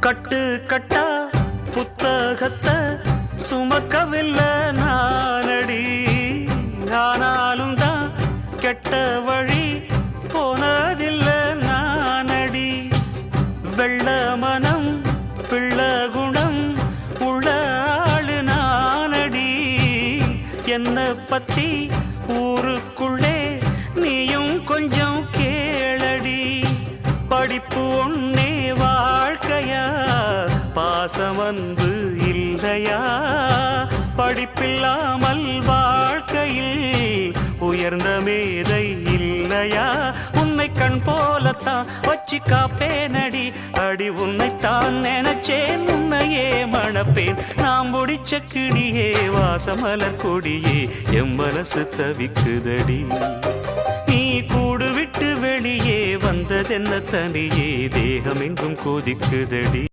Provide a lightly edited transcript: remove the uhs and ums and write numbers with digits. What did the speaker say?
கட்டு கட்டா புத்தகத்தை சுமக்கவில்லை நானடி. ஆனாலும் தான் கெட்ட வழி போனதில்லை நானடி. வெள்ள மனம் பிள்ள குணம் உள்ள ஆளு நானடி. என்ன பத்தி ஊருக்குள்ளே நீயும் கொஞ்சம் கேளடி. படிப்பு ஒன்னே வாழ்க்கையா, பாசம் அன்பு இல்லையா? படிப்பில்லாமல் வாழ்க்கையில் உயர்ந்த மேதை இல்லையா? உன்னை கண் போலத்தான் வச்சு காப்பேனடி. அடி உன்னைத்தான் நினைச்சேன், உன்னையே மணப்பேன். நாம் முடிச்ச கிளியே வாசமலர் கொடியே, எம் மனசு தவிக்குதடி. நீ கூடு விட்டு வெளியே வந்ததென்ன தனியே, தேகம் எங்கும் கொதிக்குதடி.